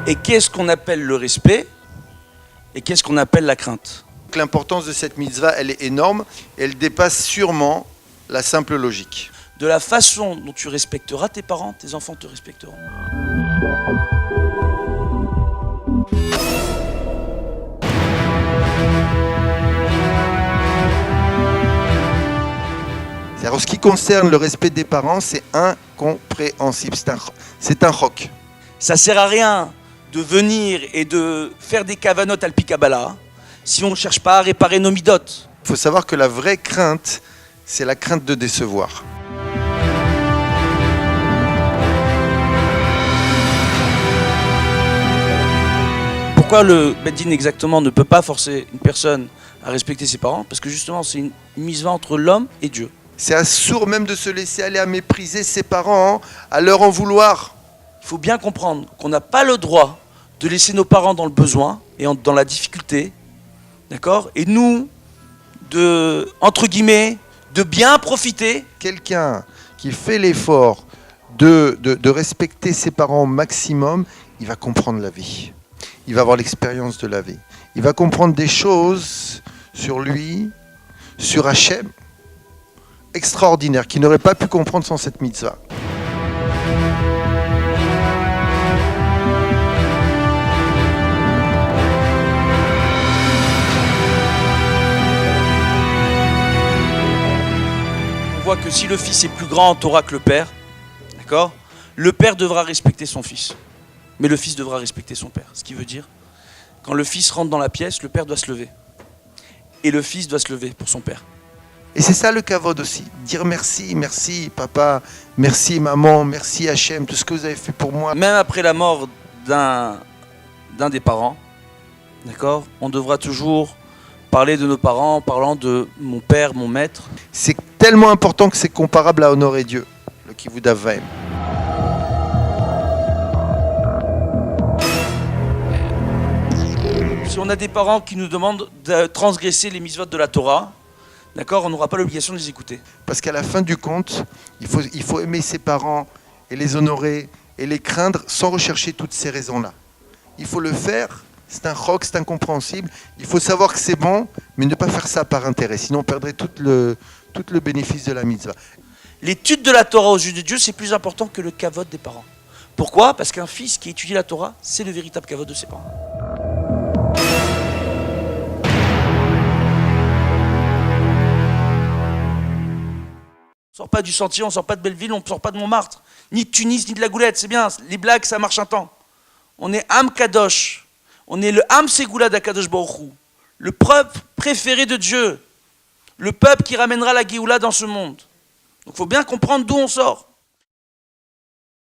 Et qu'est-ce qu'on appelle le respect et qu'est-ce qu'on appelle la crainte? L'importance de cette mitzvah, elle est énorme. Elle dépasse sûrement la simple logique. De la façon dont tu respecteras tes parents, tes enfants te respecteront. En ce qui concerne le respect des parents, c'est incompréhensible. C'est un choc. Ça sert à rien de venir et de faire des cavanotes al Pikabala si on ne cherche pas à réparer nos midotes. Il faut savoir que la vraie crainte, c'est la crainte de décevoir. Pourquoi le Beddin exactement ne peut pas forcer une personne à respecter ses parents? Parce que justement, c'est une mitzvah entre l'homme et Dieu. C'est assourd même de se laisser aller à mépriser ses parents, à leur en vouloir. Il faut bien comprendre qu'on n'a pas le droit de laisser nos parents dans le besoin et dans la difficulté, d'accord? Et nous, entre guillemets, de bien profiter. Quelqu'un qui fait l'effort de respecter ses parents au maximum, il va comprendre la vie. Il va avoir l'expérience de la vie. Il va comprendre des choses sur lui, sur Hachem, extraordinaires, qu'il n'aurait pas pu comprendre sans cette mitzvah. On voit que si le fils est plus grand en Torah que le père, d'accord, le père devra respecter son fils, mais le fils devra respecter son père. Ce qui veut dire, quand le fils rentre dans la pièce, le père doit se lever. Et le fils doit se lever pour son père. Et c'est ça le kavod aussi, dire merci, merci papa, merci maman, merci Hachem, tout ce que vous avez fait pour moi. Même après la mort d'un des parents, d'accord, on devra toujours parler de nos parents en parlant de mon père, mon maître. C'est tellement important que c'est comparable à honorer Dieu, le kivud avaim. Si on a des parents qui nous demandent de transgresser les mitzvot de la Torah, d'accord, on n'aura pas l'obligation de les écouter. Parce qu'à la fin du compte, il faut aimer ses parents et les honorer et les craindre sans rechercher toutes ces raisons-là. Il faut le faire, c'est un choc, c'est incompréhensible. Il faut savoir que c'est bon, mais ne pas faire ça par intérêt, sinon on perdrait tout le bénéfice de la mitzvah. L'étude de la Torah aux yeux de Dieu, c'est plus important que le kavod des parents. Pourquoi? Parce qu'un fils qui étudie la Torah, c'est le véritable kavod de ses parents. On sort pas du Sentier, on sort pas de Belleville, on sort pas de Montmartre, ni de Tunis, ni de la Goulette, c'est bien, les blagues ça marche un temps. On est Am Kadosh, on est le Am Ségoula d'Akadosh Baruch Hu, le peuple préféré de Dieu, le peuple qui ramènera la Géoula dans ce monde. Donc il faut bien comprendre d'où on sort.